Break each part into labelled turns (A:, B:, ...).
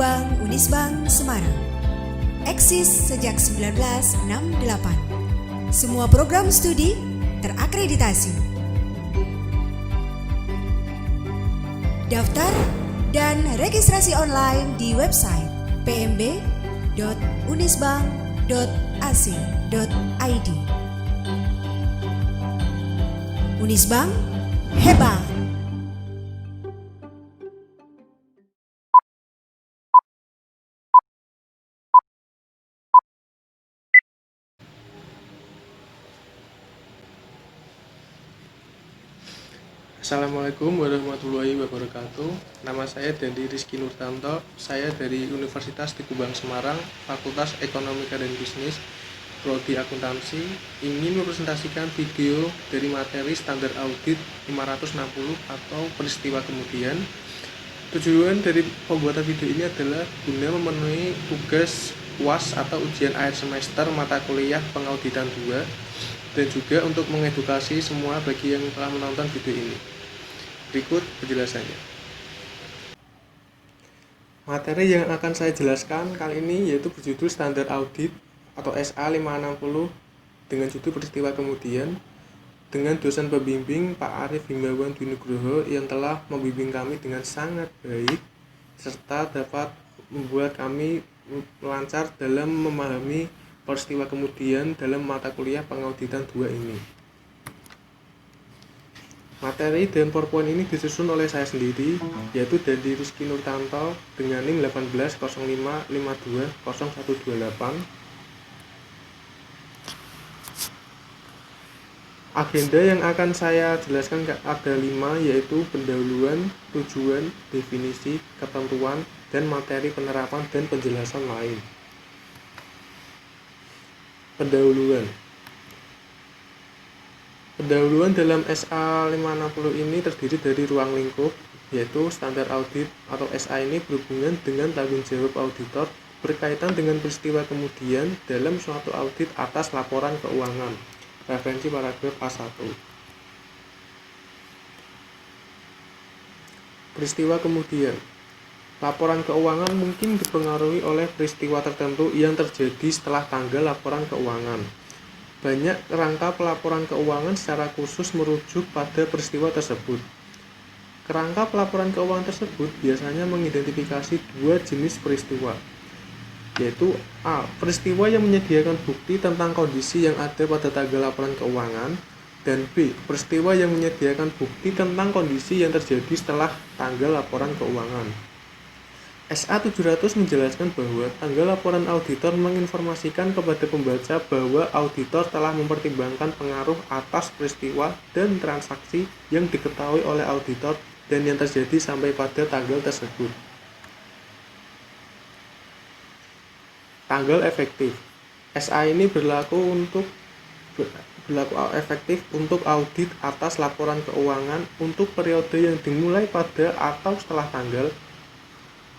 A: Bank Unisbank Semarang. Eksis sejak 1968. Semua program studi terakreditasi. Daftar dan registrasi online di website pmb.unisbank.ac.id. Unisbank hebat.
B: Assalamualaikum warahmatullahi wabarakatuh. Nama saya Dandi Rizky Nurtanto. Saya dari Universitas Teguh Bank Semarang, Fakultas Ekonomika dan Bisnis, Prodi Akuntansi, ingin mempresentasikan video dari materi standar audit 560 atau peristiwa kemudian. Tujuan dari pembuatan video ini adalah guna memenuhi tugas UAS atau ujian akhir semester mata kuliah pengauditan 2, dan juga untuk mengedukasi semua bagi yang telah menonton video ini. Berikut penjelasannya. Materi yang akan saya jelaskan kali ini yaitu berjudul Standar Audit atau SA 560 dengan judul peristiwa kemudian, dengan dosen pembimbing Pak Arief Himawan Dwi Nugroho yang telah membimbing kami dengan sangat baik serta dapat membuat kami lancar dalam memahami peristiwa kemudian dalam mata kuliah pengauditan 2 ini. Materi dan PowerPoint ini disusun oleh saya sendiri, yaitu Dandi Rizky Nurtanto dengan NIM 1805520128. Agenda yang akan saya jelaskan ada 5, yaitu pendahuluan, tujuan, definisi, ketentuan, dan materi penerapan dan penjelasan lain. Pendahuluan dalam SA 560 ini terdiri dari ruang lingkup, yaitu standar audit atau SA ini berhubungan dengan tanggung jawab auditor berkaitan dengan peristiwa kemudian dalam suatu audit atas laporan keuangan. Referensi paragraf A1. Peristiwa kemudian. Laporan keuangan mungkin dipengaruhi oleh peristiwa tertentu yang terjadi setelah tanggal laporan keuangan. Banyak kerangka pelaporan keuangan secara khusus merujuk pada peristiwa tersebut. Kerangka pelaporan keuangan tersebut biasanya mengidentifikasi 2 jenis peristiwa, yaitu A. Peristiwa yang menyediakan bukti tentang kondisi yang ada pada tanggal laporan keuangan, dan B. Peristiwa yang menyediakan bukti tentang kondisi yang terjadi setelah tanggal laporan keuangan. SA 700 menjelaskan bahwa tanggal laporan auditor menginformasikan kepada pembaca bahwa auditor telah mempertimbangkan pengaruh atas peristiwa dan transaksi yang diketahui oleh auditor dan yang terjadi sampai pada tanggal tersebut. Tanggal efektif. SA ini berlaku efektif untuk audit atas laporan keuangan untuk periode yang dimulai pada atau setelah tanggal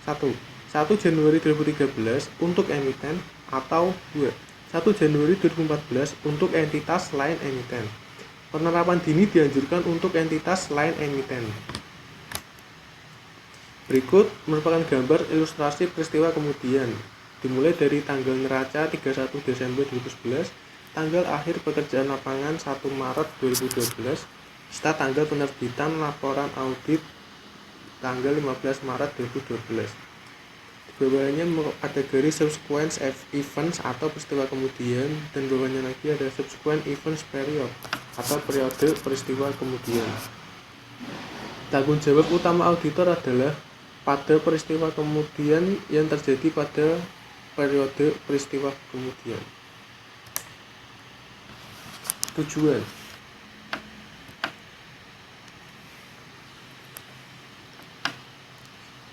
B: 1 Januari 2013 untuk emiten atau 2 Januari 2014 untuk entitas lain emiten. Penerapan dini dianjurkan untuk entitas lain emiten. Berikut merupakan gambar ilustrasi peristiwa kemudian, dimulai dari tanggal neraca 31 Desember 2011, tanggal akhir pekerjaan lapangan 1 Maret 2012, serta tanggal penerbitan laporan audit tanggal 15 Maret 2012. Di bawahnya ada garis subsequent events atau peristiwa kemudian, dan bawahnya lagi ada subsequent events period atau periode peristiwa kemudian. Tanggung jawab utama auditor adalah pada peristiwa kemudian yang terjadi pada periode peristiwa kemudian. Tujuan.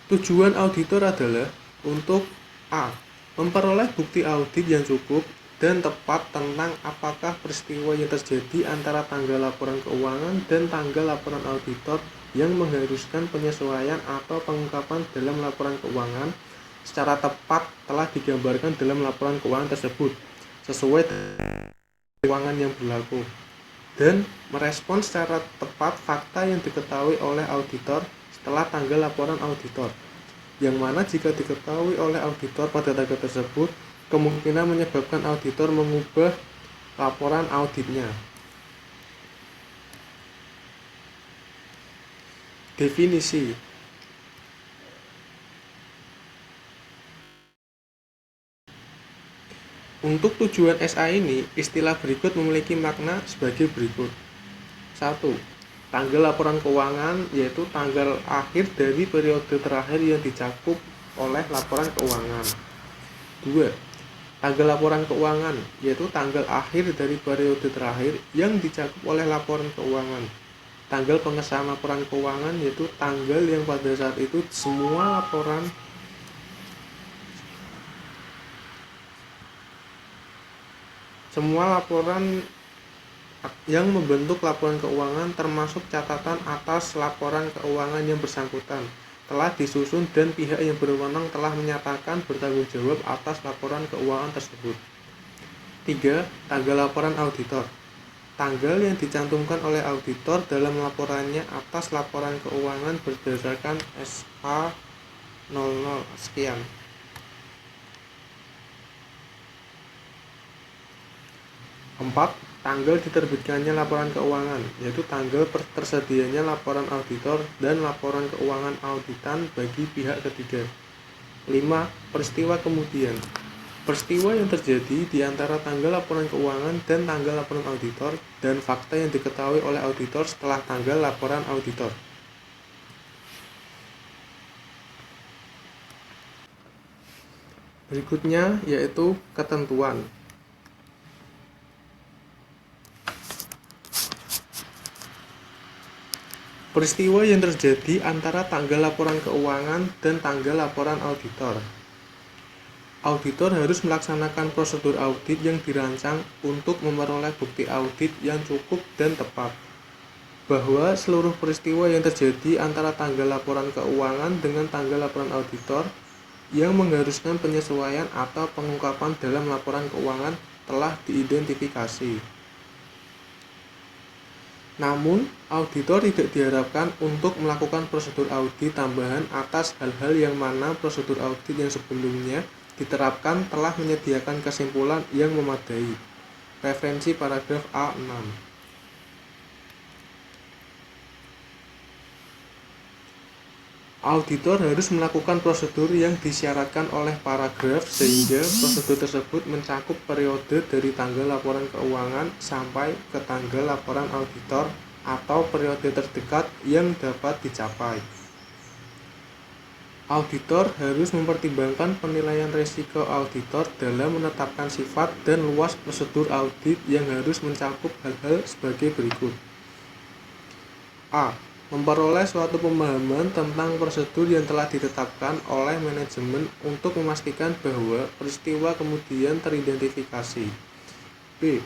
B: Tujuan auditor adalah untuk A. Memperoleh bukti audit yang cukup dan tepat tentang apakah peristiwa yang terjadi antara tanggal laporan keuangan dan tanggal laporan auditor yang mengharuskan penyesuaian atau pengungkapan dalam laporan keuangan secara tepat telah digambarkan dalam laporan keuangan tersebut sesuai dengan keuangan yang berlaku, dan merespons secara tepat fakta yang diketahui oleh auditor setelah tanggal laporan auditor. yang mana jika diketahui oleh auditor pada tanggal tersebut, kemungkinan menyebabkan auditor mengubah laporan auditnya. Definisi. Untuk tujuan SA ini, istilah berikut memiliki makna sebagai berikut. 1. Tanggal laporan keuangan, yaitu tanggal akhir dari periode terakhir yang dicakup oleh laporan keuangan. 2. Tanggal laporan keuangan, yaitu tanggal akhir dari periode terakhir yang dicakup oleh laporan keuangan. Tanggal pengesahan laporan keuangan, yaitu tanggal yang pada saat itu semua laporan yang membentuk laporan keuangan termasuk catatan atas laporan keuangan yang bersangkutan telah disusun dan pihak yang berwenang telah menyatakan bertanggung jawab atas laporan keuangan tersebut. 3. Tanggal laporan auditor. Tanggal yang dicantumkan oleh auditor dalam laporannya atas laporan keuangan berdasarkan SA 00 sekian. 4. Tanggal diterbitkannya laporan keuangan, yaitu tanggal tersedianya laporan auditor dan laporan keuangan auditan bagi pihak ketiga. 5. Peristiwa kemudian. Peristiwa yang terjadi di antara tanggal laporan keuangan dan tanggal laporan auditor dan fakta yang diketahui oleh auditor setelah tanggal laporan auditor. Berikutnya yaitu ketentuan. Peristiwa yang terjadi antara tanggal laporan keuangan dan tanggal laporan auditor. Auditor harus melaksanakan prosedur audit yang dirancang untuk memperoleh bukti audit yang cukup dan tepat. Bahwa seluruh peristiwa yang terjadi antara tanggal laporan keuangan dengan tanggal laporan auditor yang mengharuskan penyesuaian atau pengungkapan dalam laporan keuangan telah diidentifikasi. Namun, auditor tidak diharapkan untuk melakukan prosedur audit tambahan atas hal-hal yang mana prosedur audit yang sebelumnya diterapkan telah menyediakan kesimpulan yang memadai. Referensi paragraf A6. Auditor harus melakukan prosedur yang disyaratkan oleh paragraf sehingga prosedur tersebut mencakup periode dari tanggal laporan keuangan sampai ke tanggal laporan auditor atau periode terdekat yang dapat dicapai. Auditor harus mempertimbangkan penilaian risiko auditor dalam menetapkan sifat dan luas prosedur audit yang harus mencakup hal-hal sebagai berikut. A. Memperoleh suatu pemahaman tentang prosedur yang telah ditetapkan oleh manajemen untuk memastikan bahwa peristiwa kemudian teridentifikasi. B.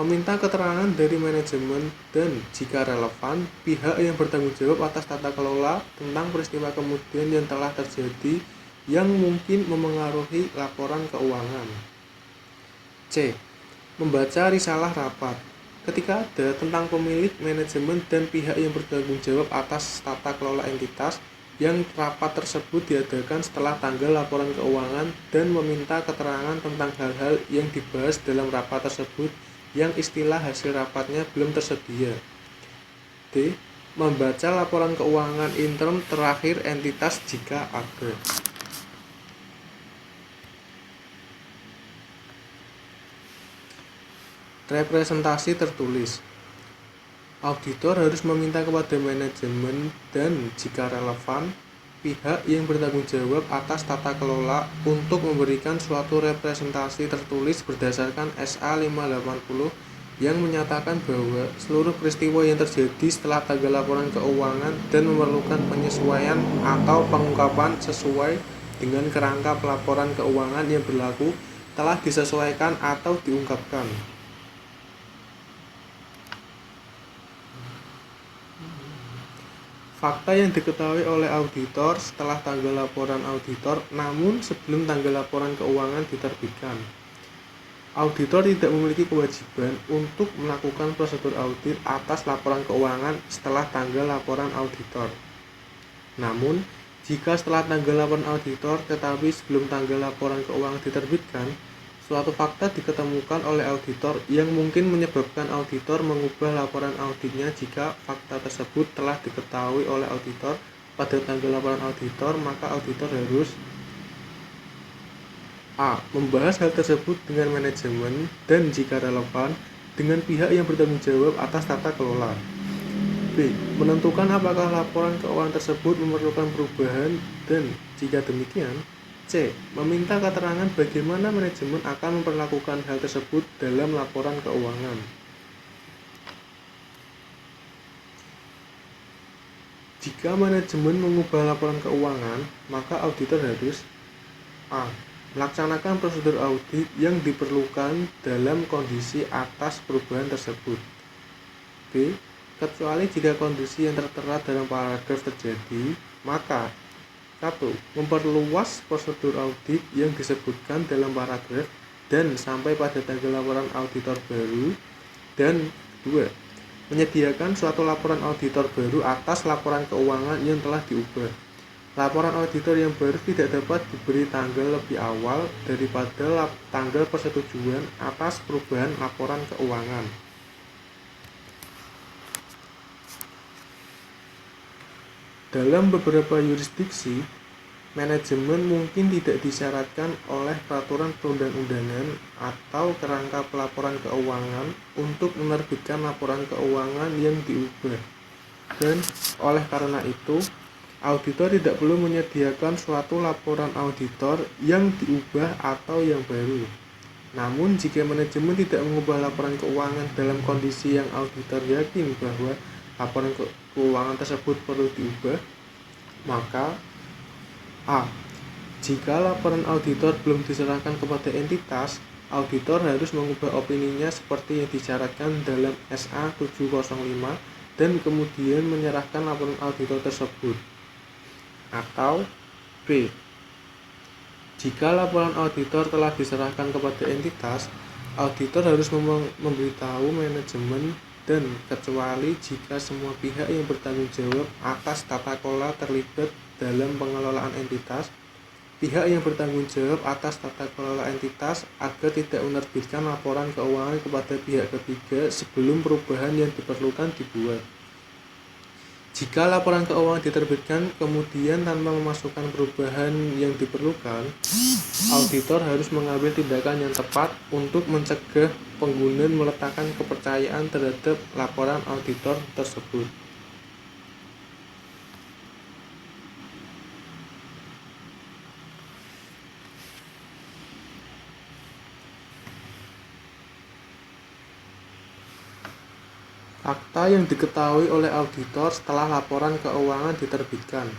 B: Meminta keterangan dari manajemen dan, jika relevan, pihak yang bertanggung jawab atas tata kelola tentang peristiwa kemudian yang telah terjadi yang mungkin memengaruhi laporan keuangan. C. Membaca risalah rapat. Ketika ada tentang pemilik, manajemen, dan pihak yang bertanggung jawab atas tata kelola entitas yang rapat tersebut diadakan setelah tanggal laporan keuangan dan meminta keterangan tentang hal-hal yang dibahas dalam rapat tersebut yang istilah hasil rapatnya belum tersedia. D. Membaca laporan keuangan intern terakhir entitas jika ada. Representasi tertulis. Auditor harus meminta kepada manajemen dan, jika relevan, pihak yang bertanggung jawab atas tata kelola untuk memberikan suatu representasi tertulis berdasarkan SA 580 yang menyatakan bahwa seluruh peristiwa yang terjadi setelah tanggal laporan keuangan dan memerlukan penyesuaian atau pengungkapan sesuai dengan kerangka pelaporan keuangan yang berlaku telah disesuaikan atau diungkapkan. Fakta yang diketahui oleh auditor setelah tanggal laporan auditor namun sebelum tanggal laporan keuangan diterbitkan. Auditor tidak memiliki kewajiban untuk melakukan prosedur audit atas laporan keuangan setelah tanggal laporan auditor. Namun, Jika setelah tanggal laporan auditor tetapi sebelum tanggal laporan keuangan diterbitkan, suatu fakta diketemukan oleh auditor yang mungkin menyebabkan auditor mengubah laporan auditnya. Jika fakta tersebut telah diketahui oleh auditor pada tanggal laporan auditor, maka auditor harus A. Membahas hal tersebut dengan manajemen dan jika relevan, dengan pihak yang bertanggung jawab atas tata kelola. B. Menentukan apakah laporan keuangan tersebut memerlukan perubahan dan jika demikian, C. Meminta keterangan bagaimana manajemen akan memperlakukan hal tersebut dalam laporan keuangan. Jika manajemen mengubah laporan keuangan, maka auditor harus A. Melaksanakan prosedur audit yang diperlukan dalam kondisi atas perubahan tersebut. B. Kecuali jika kondisi yang tertera dalam paragraf terjadi, maka 1. Memperluas prosedur audit yang disebutkan dalam paragraf dan sampai pada tanggal laporan auditor baru, dan 2. Menyediakan suatu laporan auditor baru atas laporan keuangan yang telah diubah. Laporan auditor yang baru tidak dapat diberi tanggal lebih awal daripada tanggal persetujuan atas perubahan laporan keuangan. Dalam beberapa yurisdiksi, manajemen mungkin tidak disyaratkan oleh peraturan perundang-undangan atau kerangka pelaporan keuangan untuk menerbitkan laporan keuangan yang diubah. Dan oleh karena itu, auditor tidak perlu menyediakan suatu laporan auditor yang diubah atau yang baru. Namun, jika manajemen tidak mengubah laporan keuangan dalam kondisi yang auditor yakin bahwa laporan keuangan tersebut perlu diubah, maka A. Jika laporan auditor belum diserahkan kepada entitas, auditor harus mengubah opininya seperti yang disyaratkan dalam SA 705 dan kemudian menyerahkan laporan auditor tersebut. Atau B. Jika laporan auditor telah diserahkan kepada entitas, auditor harus memberitahu manajemen dan kecuali jika semua pihak yang bertanggung jawab atas tata kelola terlibat dalam pengelolaan entitas, pihak yang bertanggung jawab atas tata kelola entitas agar tidak menerbitkan laporan keuangan kepada pihak ketiga sebelum perubahan yang diperlukan dibuat. Jika laporan keuangan diterbitkan kemudian tanpa memasukkan perubahan yang diperlukan, auditor harus mengambil tindakan yang tepat untuk mencegah pengguna meletakkan kepercayaan terhadap laporan auditor tersebut. Fakta yang diketahui oleh auditor setelah laporan keuangan diterbitkan.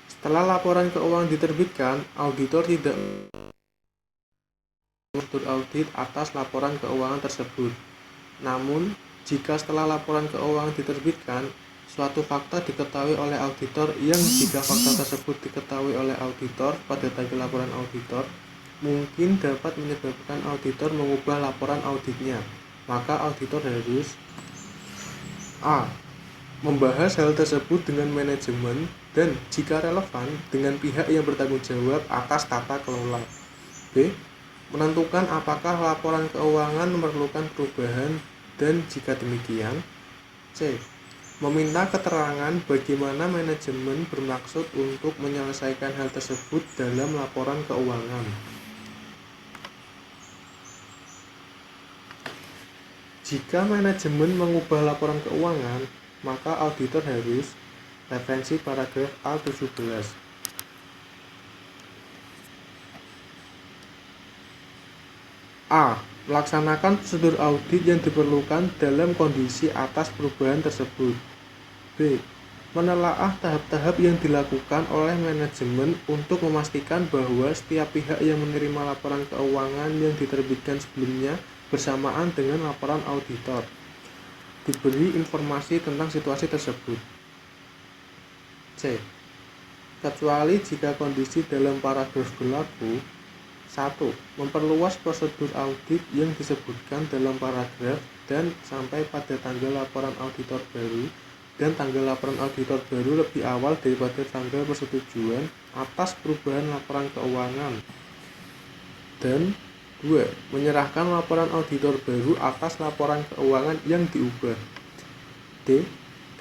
B: Setelah laporan keuangan diterbitkan, auditor tidak prosedur audit atas laporan keuangan tersebut. Namun, jika setelah laporan keuangan diterbitkan, suatu fakta diketahui oleh auditor yang jika fakta tersebut diketahui oleh auditor pada tanggal laporan auditor, mungkin dapat menyebabkan auditor mengubah laporan auditnya, maka auditor harus A. Membahas hal tersebut dengan manajemen dan jika relevan dengan pihak yang bertanggung jawab atas tata kelola. B. Menentukan apakah laporan keuangan memerlukan perubahan dan jika demikian, C. Meminta keterangan bagaimana manajemen bermaksud untuk menyelesaikan hal tersebut dalam laporan keuangan. Jika manajemen mengubah laporan keuangan, maka auditor harus referensi paragraf A17. A. Melaksanakan prosedur audit yang diperlukan dalam kondisi atas perubahan tersebut. B. Menelaah tahap-tahap yang dilakukan oleh manajemen untuk memastikan bahwa setiap pihak yang menerima laporan keuangan yang diterbitkan sebelumnya bersamaan dengan laporan auditor diberi informasi tentang situasi tersebut. C. Kecuali jika kondisi dalam paragraf berlaku. 1. Memperluas prosedur audit yang disebutkan dalam paragraf dan sampai pada tanggal laporan auditor baru. dan tanggal laporan auditor baru lebih awal daripada tanggal persetujuan atas perubahan laporan keuangan. Dan 2. Menyerahkan laporan auditor baru atas laporan keuangan yang diubah. D.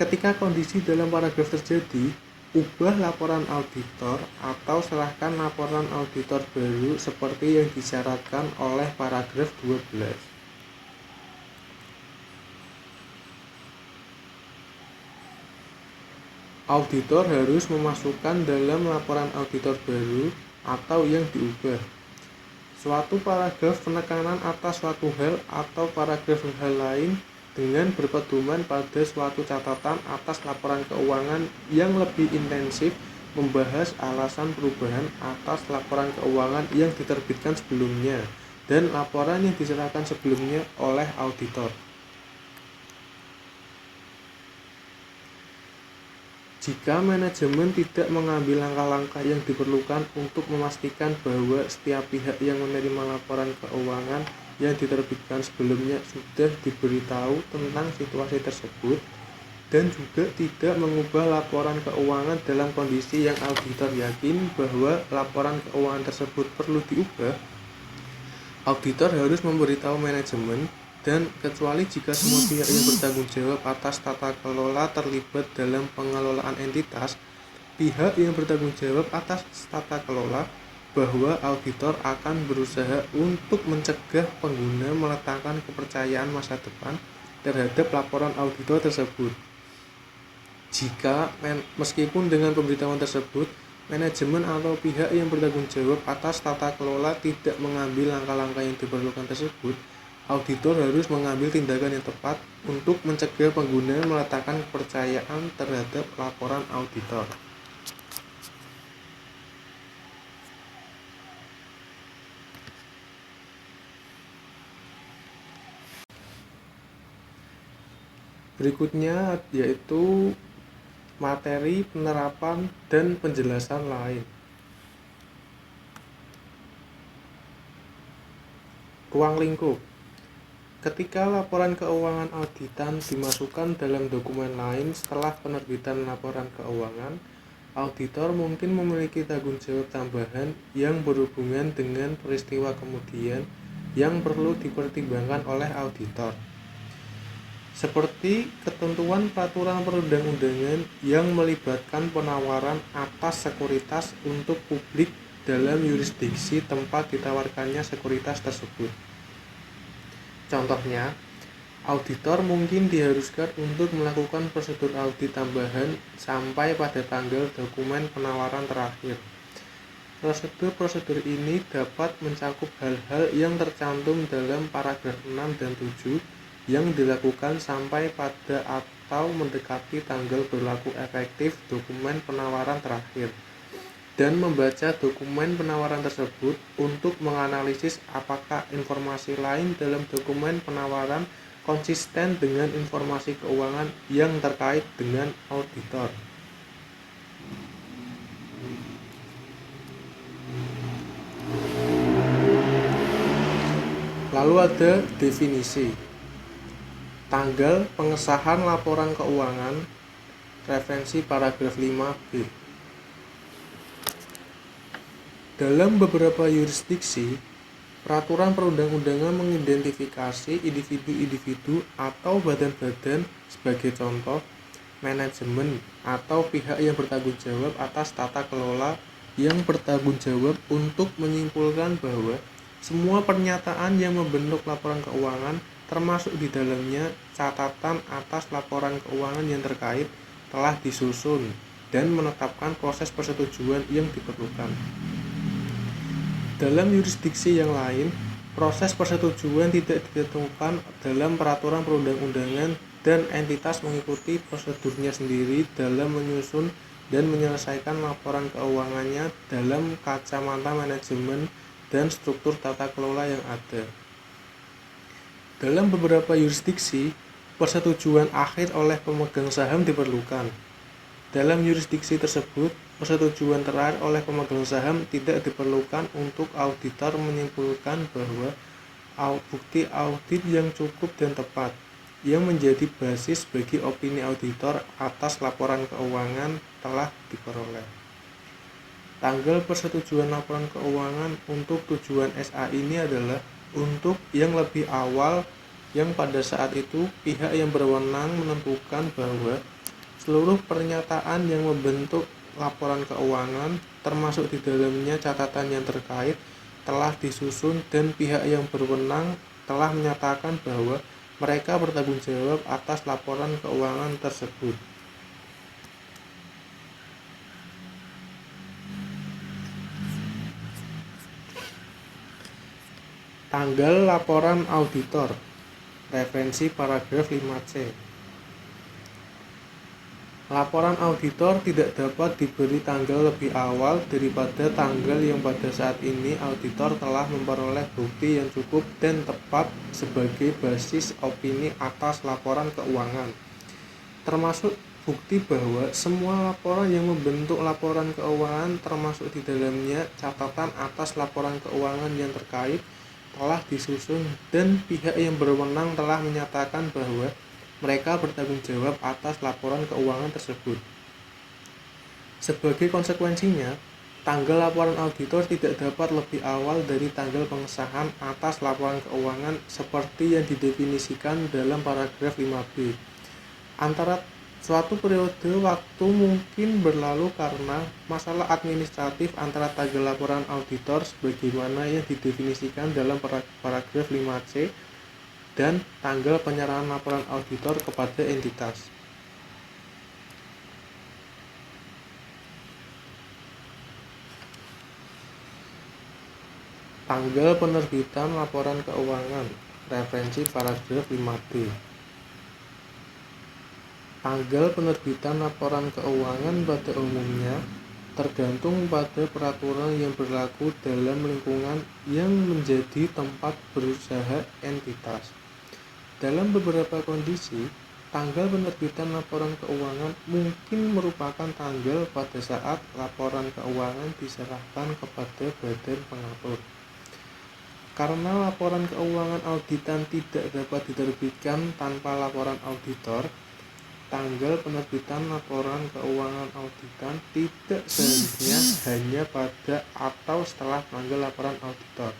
B: Ketika kondisi dalam paragraf terjadi, ubah laporan auditor atau serahkan laporan auditor baru seperti yang disyaratkan oleh paragraf 12. Auditor harus memasukkan dalam laporan auditor baru atau yang diubah suatu paragraf penekanan atas suatu hal atau paragraf hal lain dengan berpedoman pada suatu catatan atas laporan keuangan yang lebih intensif membahas alasan perubahan atas laporan keuangan yang diterbitkan sebelumnya dan laporan yang diserahkan sebelumnya oleh auditor. Jika manajemen tidak mengambil langkah-langkah yang diperlukan untuk memastikan bahwa setiap pihak yang menerima laporan keuangan yang diterbitkan sebelumnya sudah diberitahu tentang situasi tersebut dan juga tidak mengubah laporan keuangan dalam kondisi yang auditor yakin bahwa laporan keuangan tersebut perlu diubah, auditor harus memberitahu manajemen. Dan kecuali jika semua pihak yang bertanggung jawab atas tata kelola terlibat dalam pengelolaan entitas, pihak yang bertanggung jawab atas tata kelola bahwa auditor akan berusaha untuk mencegah pengguna meletakkan kepercayaan masa depan terhadap laporan auditor tersebut. Jika meskipun dengan pemberitahuan tersebut, manajemen atau pihak yang bertanggung jawab atas tata kelola tidak mengambil langkah-langkah yang diperlukan tersebut, auditor harus mengambil tindakan yang tepat untuk mencegah pengguna meletakkan kepercayaan terhadap laporan auditor. Berikutnya yaitu materi, penerapan, dan penjelasan lain. Ruang lingkup. Ketika laporan keuangan auditan dimasukkan dalam dokumen lain setelah penerbitan laporan keuangan, auditor mungkin memiliki tanggung jawab tambahan yang berhubungan dengan peristiwa kemudian yang perlu dipertimbangkan oleh auditor. Seperti ketentuan peraturan perundang-undangan yang melibatkan penawaran atas sekuritas untuk publik dalam yurisdiksi tempat ditawarkannya sekuritas tersebut. Contohnya, auditor mungkin diharuskan untuk melakukan prosedur audit tambahan sampai pada tanggal dokumen penawaran terakhir. Prosedur-prosedur ini dapat mencakup hal-hal yang tercantum dalam paragraf 6 dan 7 yang dilakukan sampai pada atau mendekati tanggal berlaku efektif dokumen penawaran terakhir. Dan membaca dokumen penawaran tersebut untuk menganalisis apakah informasi lain dalam dokumen penawaran konsisten dengan informasi keuangan yang terkait dengan auditor. Lalu ada definisi. Tanggal pengesahan laporan keuangan, referensi paragraf 5B. Dalam beberapa yurisdiksi, peraturan perundang-undangan mengidentifikasi individu-individu atau badan-badan sebagai contoh, manajemen atau pihak yang bertanggung jawab atas tata kelola yang bertanggung jawab untuk menyimpulkan bahwa semua pernyataan yang membentuk laporan keuangan termasuk di dalamnya catatan atas laporan keuangan yang terkait telah disusun dan menetapkan proses persetujuan yang diperlukan. Dalam yurisdiksi yang lain, proses persetujuan tidak ditentukan dalam peraturan perundang-undangan dan entitas mengikuti prosedurnya sendiri dalam menyusun dan menyelesaikan laporan keuangannya dalam kacamata manajemen dan struktur tata kelola yang ada. Dalam beberapa yurisdiksi, persetujuan akhir oleh pemegang saham diperlukan. Dalam yurisdiksi tersebut, persetujuan terakhir oleh pemegang saham tidak diperlukan untuk auditor menyimpulkan bahwa bukti audit yang cukup dan tepat. yang menjadi basis bagi opini auditor atas laporan keuangan telah diperoleh. Tanggal persetujuan laporan keuangan untuk tujuan SA ini adalah untuk yang lebih awal, yang pada saat itu pihak yang berwenang menentukan bahwa seluruh pernyataan yang membentuk laporan keuangan, termasuk di dalamnya catatan yang terkait, telah disusun dan pihak yang berwenang telah menyatakan bahwa mereka bertanggung jawab atas laporan keuangan tersebut. Tanggal laporan auditor. Referensi paragraf 5C. Laporan auditor tidak dapat diberi tanggal lebih awal daripada tanggal yang pada saat ini auditor telah memperoleh bukti yang cukup dan tepat sebagai basis opini atas laporan keuangan, termasuk bukti bahwa semua laporan yang membentuk laporan keuangan, termasuk di dalamnya catatan atas laporan keuangan yang terkait, telah disusun dan pihak yang berwenang telah menyatakan bahwa mereka bertanggung jawab atas laporan keuangan tersebut. Sebagai konsekuensinya, tanggal laporan auditor tidak dapat lebih awal dari tanggal pengesahan atas laporan keuangan seperti yang didefinisikan dalam paragraf 5B. Antara suatu periode waktu mungkin berlalu karena masalah administratif antara tanggal laporan auditor sebagaimana yang didefinisikan dalam paragraf 5C dan tanggal penyerahan laporan auditor kepada entitas. Tanggal penerbitan laporan keuangan. Referensi paragraf 5D. Tanggal penerbitan laporan keuangan pada umumnya tergantung pada peraturan yang berlaku dalam lingkungan yang menjadi tempat berusaha entitas. Dalam beberapa kondisi, tanggal penerbitan laporan keuangan mungkin merupakan tanggal pada saat laporan keuangan diserahkan kepada badan pengatur. Karena laporan keuangan auditan tidak dapat diterbitkan tanpa laporan auditor, tanggal penerbitan laporan keuangan auditan tidak seharusnya hanya pada atau setelah tanggal laporan auditor,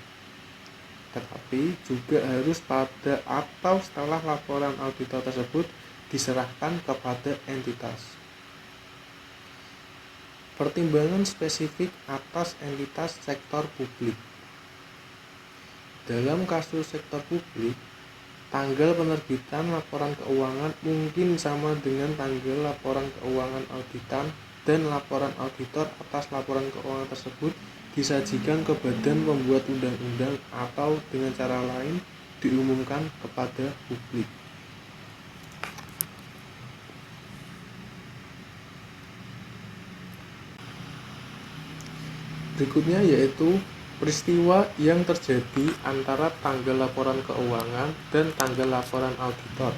B: tetapi juga harus pada atau setelah laporan auditor tersebut diserahkan kepada entitas. Pertimbangan spesifik atas entitas sektor publik. Dalam kasus sektor publik, tanggal penerbitan laporan keuangan mungkin sama dengan tanggal laporan keuangan auditan, dan laporan auditor atas laporan keuangan tersebut disajikan ke badan pembuat undang-undang atau dengan cara lain diumumkan kepada publik. Berikutnya yaitu peristiwa yang terjadi antara tanggal laporan keuangan dan tanggal laporan auditor.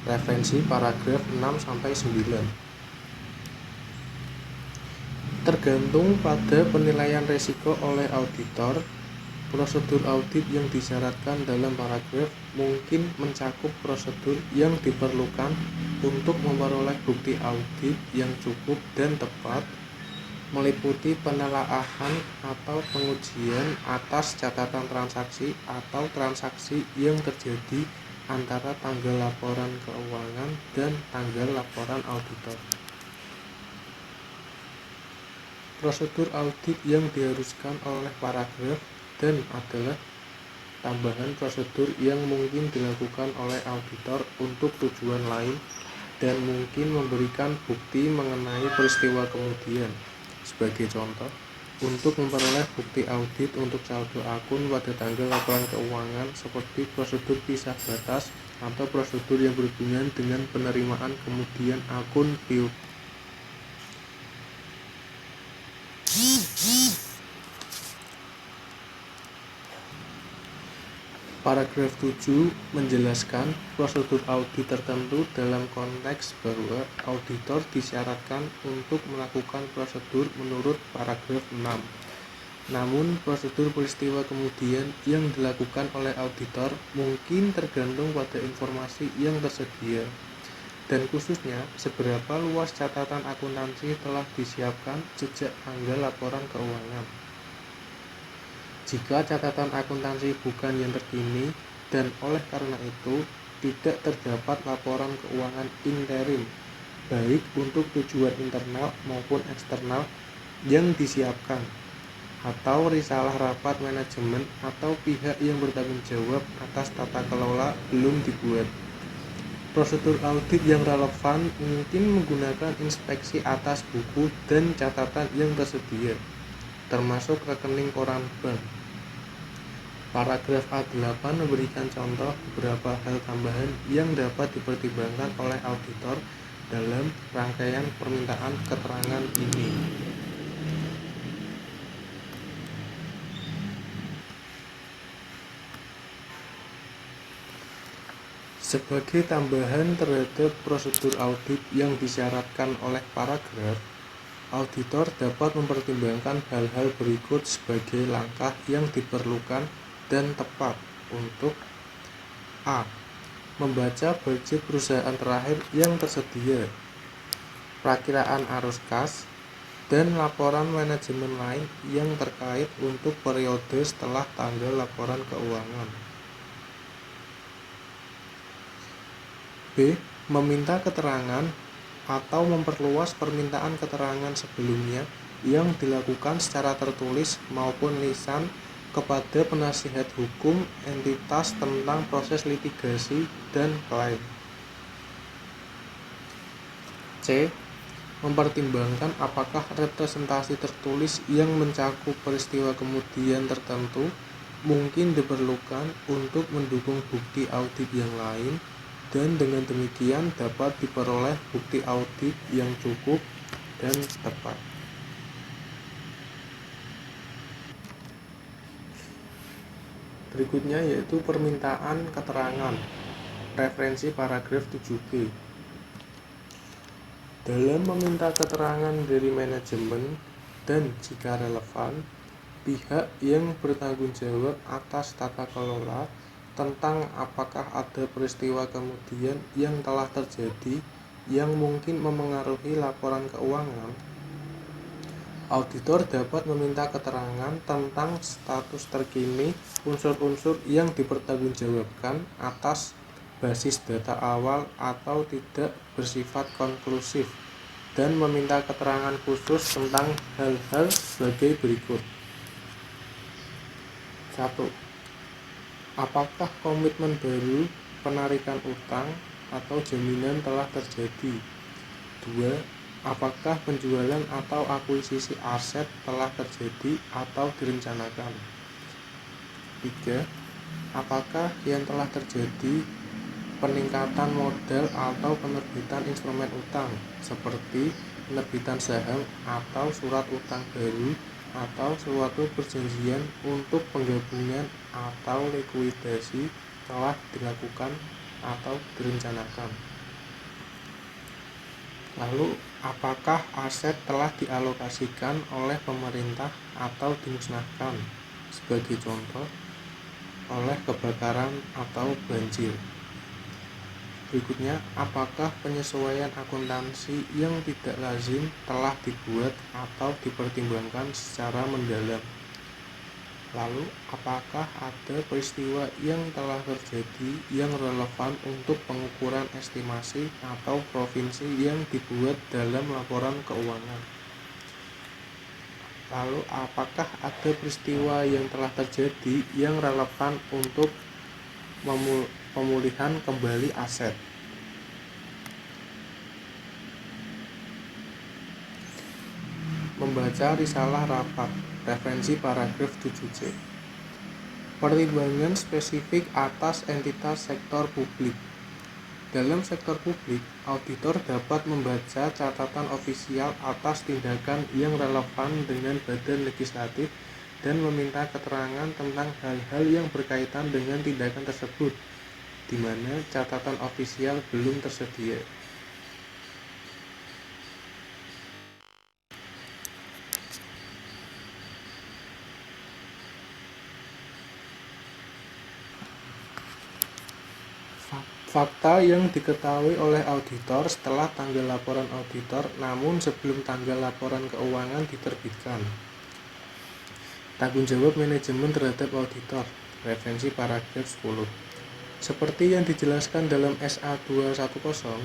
B: Referensi paragraf 6-9. Tergantung pada penilaian risiko oleh auditor, prosedur audit yang disyaratkan dalam paragraf mungkin mencakup prosedur yang diperlukan untuk memperoleh bukti audit yang cukup dan tepat, meliputi penelaahan atau pengujian atas catatan transaksi atau transaksi yang terjadi antara tanggal laporan keuangan dan tanggal laporan auditor. Prosedur audit yang diharuskan oleh paragraf dan adalah tambahan prosedur yang mungkin dilakukan oleh auditor untuk tujuan lain dan mungkin memberikan bukti mengenai peristiwa kemudian. Sebagai contoh, untuk memperoleh bukti audit untuk saldo akun pada tanggal laporan keuangan seperti prosedur pisah batas atau prosedur yang berhubungan dengan penerimaan kemudian akun piutang. Paragraf 7 menjelaskan prosedur audit tertentu dalam konteks bahwa auditor disyaratkan untuk melakukan prosedur menurut paragraf 6. Namun, prosedur peristiwa kemudian yang dilakukan oleh auditor mungkin tergantung pada informasi yang tersedia, dan khususnya seberapa luas catatan akuntansi telah disiapkan sejak tanggal laporan keuangan. Jika catatan akuntansi bukan yang terkini dan oleh karena itu tidak terdapat laporan keuangan interim, baik untuk tujuan internal maupun eksternal yang disiapkan, atau risalah rapat manajemen atau pihak yang bertanggung jawab atas tata kelola belum dibuat, prosedur audit yang relevan mungkin menggunakan inspeksi atas buku dan catatan yang tersedia, termasuk rekening koran bank. Paragraf A8 memberikan contoh beberapa hal tambahan yang dapat dipertimbangkan oleh auditor dalam rangkaian permintaan keterangan ini. Sebagai tambahan terhadap prosedur audit yang disyaratkan oleh paragraf, auditor dapat mempertimbangkan hal-hal berikut sebagai langkah yang diperlukan dan tepat untuk A. Membaca budget perusahaan terakhir yang tersedia, perakiraan arus kas, dan laporan manajemen lain yang terkait untuk periode setelah tanggal laporan keuangan. B. Meminta keterangan atau memperluas permintaan keterangan sebelumnya yang dilakukan secara tertulis maupun lisan kepada penasihat hukum entitas tentang proses litigasi dan klaim. C. Mempertimbangkan apakah representasi tertulis yang mencakup peristiwa kemudian tertentu mungkin diperlukan untuk mendukung bukti audit yang lain, dan dengan demikian dapat diperoleh bukti audit yang cukup dan tepat. Berikutnya yaitu permintaan keterangan, referensi paragraf 7b. Dalam meminta keterangan dari manajemen dan jika relevan, pihak yang bertanggung jawab atas tata kelola tentang apakah ada peristiwa kemudian yang telah terjadi yang mungkin memengaruhi laporan keuangan, auditor dapat meminta keterangan tentang status terkini unsur-unsur yang dipertanggungjawabkan atas basis data awal atau tidak bersifat konklusif, dan meminta keterangan khusus tentang hal-hal sebagai berikut. 1. Apakah komitmen baru, penarikan utang, atau jaminan telah terjadi? 2. Apakah penjualan atau akuisisi aset telah terjadi atau direncanakan? 3. Apakah yang telah terjadi peningkatan modal atau penerbitan instrumen utang seperti penerbitan saham atau surat utang baru atau suatu perjanjian untuk penggabungan atau likuidasi telah dilakukan atau direncanakan? Lalu, apakah aset telah dialokasikan oleh pemerintah atau dimusnahkan, sebagai contoh, oleh kebakaran atau banjir? Berikutnya, apakah penyesuaian akuntansi yang tidak lazim telah dibuat atau dipertimbangkan secara mendalam? Lalu, apakah ada peristiwa yang telah terjadi yang relevan untuk pengukuran estimasi atau provinsi yang dibuat dalam laporan keuangan? Lalu, apakah ada peristiwa yang telah terjadi yang relevan untuk pemulihan kembali aset? Membaca risalah rapat, referensi paragraf 7c. Pertimbangan spesifik atas entitas sektor publik. Dalam sektor publik, auditor dapat membaca catatan ofisial atas tindakan yang relevan dengan badan legislatif dan meminta keterangan tentang hal-hal yang berkaitan dengan tindakan tersebut, di mana catatan ofisial belum tersedia. Fakta yang diketahui oleh auditor setelah tanggal laporan auditor namun sebelum tanggal laporan keuangan diterbitkan. Tanggung jawab manajemen terhadap auditor. Referensi paragraf 10. Seperti yang dijelaskan dalam SA 210,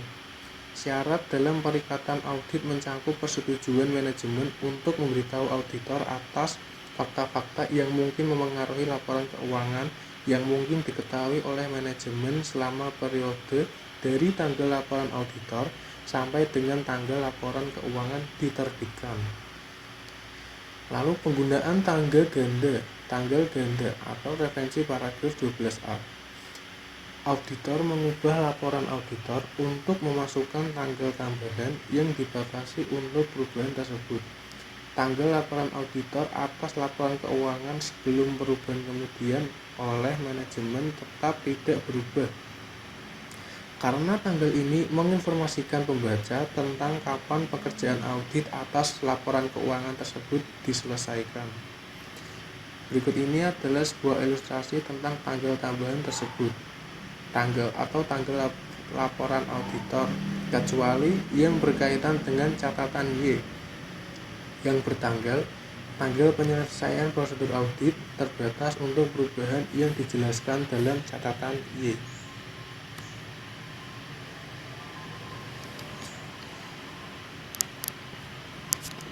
B: syarat dalam perikatan audit mencakup persetujuan manajemen untuk memberitahu auditor atas fakta-fakta yang mungkin memengaruhi laporan keuangan yang mungkin diketahui oleh manajemen selama periode dari tanggal laporan auditor sampai dengan tanggal laporan keuangan diterbitkan. Lalu penggunaan tanggal ganda atau referensi paragraf 12A. Auditor mengubah laporan auditor untuk memasukkan tanggal tambahan yang dibatasi untuk perubahan tersebut. Tanggal laporan auditor atas laporan keuangan sebelum perubahan kemudian oleh manajemen tetap tidak berubah. Karena tanggal ini menginformasikan pembaca tentang kapan pekerjaan audit atas laporan keuangan tersebut diselesaikan. Berikut ini adalah sebuah ilustrasi tentang tanggal tambahan tersebut. Tanggal laporan auditor, kecuali yang berkaitan dengan catatan Y yang bertanggal tanggal penyelesaian prosedur audit terbatas untuk perubahan yang dijelaskan dalam catatan Y.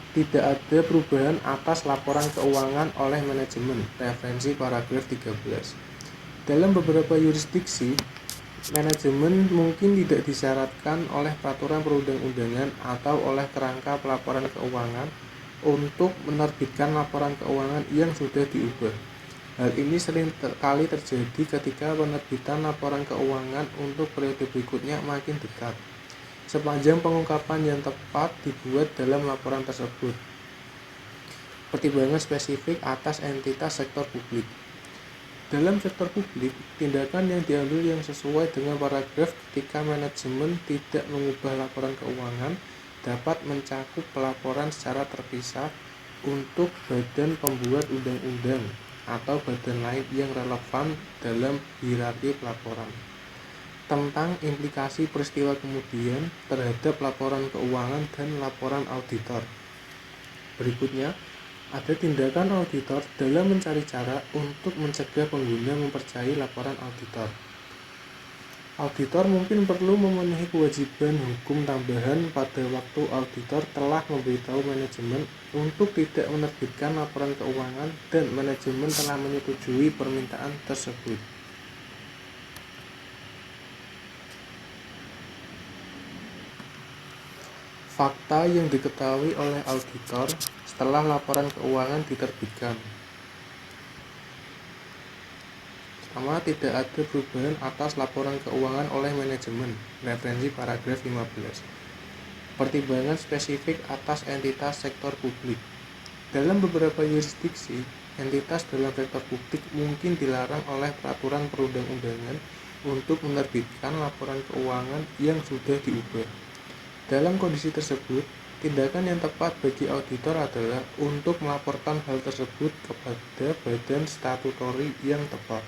B: Tidak ada perubahan atas laporan keuangan oleh manajemen. Referensi paragraf 13. Dalam beberapa yurisdiksi, manajemen mungkin tidak disyaratkan oleh peraturan perundang-undangan atau oleh kerangka pelaporan keuangan untuk menerbitkan laporan keuangan yang sudah diubah. Hal ini sering kali terjadi ketika penerbitan laporan keuangan untuk periode berikutnya makin dekat, sepanjang pengungkapan yang tepat dibuat dalam laporan tersebut. Pertimbangan spesifik atas entitas sektor publik. Dalam sektor publik, tindakan yang diambil yang sesuai dengan paragraf ketika manajemen tidak mengubah laporan keuangan dapat mencakup pelaporan secara terpisah untuk badan pembuat undang-undang atau badan lain yang relevan dalam hierarki pelaporan tentang implikasi peristiwa kemudian terhadap laporan keuangan dan laporan auditor. Berikutnya, ada tindakan auditor dalam mencari cara untuk mencegah pengguna mempercayai laporan auditor. Auditor mungkin perlu memenuhi kewajiban hukum tambahan pada waktu auditor telah memberitahu manajemen untuk tidak menerbitkan laporan keuangan dan manajemen telah menyetujui permintaan tersebut. Fakta yang diketahui oleh auditor setelah laporan keuangan diterbitkan. Pertama, tidak ada perubahan atas laporan keuangan oleh manajemen. Referensi paragraf 15. Pertimbangan spesifik atas entitas sektor publik. Dalam beberapa yurisdiksi, entitas dalam sektor publik mungkin dilarang oleh peraturan perundang-undangan untuk menerbitkan laporan keuangan yang sudah diubah. Dalam kondisi tersebut, tindakan yang tepat bagi auditor adalah untuk melaporkan hal tersebut kepada badan statutori yang tepat.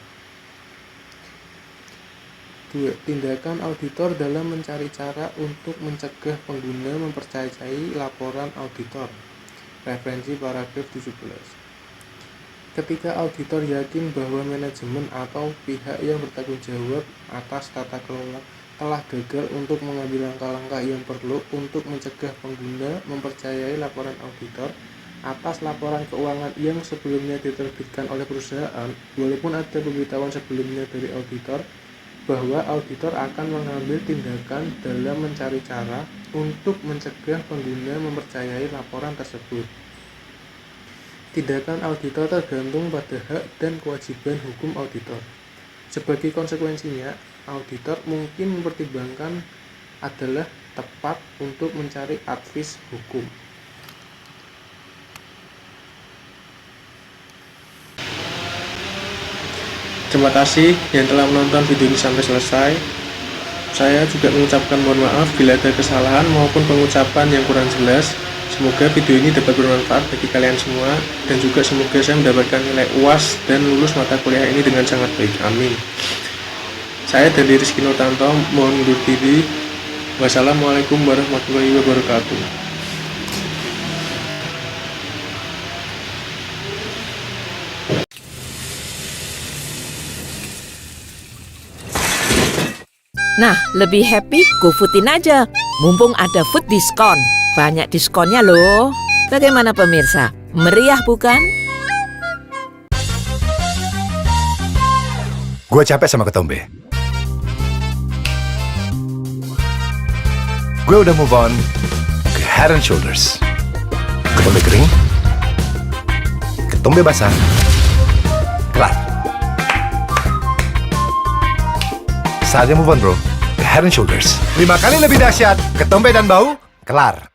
B: 2. Tindakan auditor dalam mencari cara untuk mencegah pengguna mempercayai laporan auditor. Referensi paragraf 17. Ketika auditor yakin bahwa manajemen atau pihak yang bertanggung jawab atas tata kelola telah gagal untuk mengambil langkah-langkah yang perlu untuk mencegah pengguna mempercayai laporan auditor atas laporan keuangan yang sebelumnya diterbitkan oleh perusahaan, walaupun ada pemberitahuan sebelumnya dari auditor bahwa auditor akan mengambil tindakan dalam mencari cara untuk mencegah pengguna mempercayai laporan tersebut. Tindakan auditor tergantung pada hak dan kewajiban hukum auditor. Sebagai konsekuensinya, auditor mungkin mempertimbangkan adalah tepat untuk mencari advis hukum. Terima kasih yang telah menonton video ini sampai selesai. Saya juga mengucapkan mohon maaf bila ada kesalahan maupun pengucapan yang kurang jelas. Semoga video ini dapat bermanfaat bagi kalian semua, dan juga semoga saya mendapatkan nilai UAS dan lulus mata kuliah ini dengan sangat baik. Amin. Saya dari Rizky Notanto, mohon undur diri. Wassalamualaikum warahmatullahi wabarakatuh.
C: Nah, lebih happy GoFoodin aja. Mumpung ada food diskon. Banyak diskonnya loh. Bagaimana pemirsa? Meriah bukan?
D: Gue capek sama ketombe. Gue udah move on ke Head and Shoulders. Ketombe kering, ketombe basah, kelar. Saatnya move on bro, ke Head and Shoulders. 5 kali lebih dahsyat, ketombe dan bau, kelar.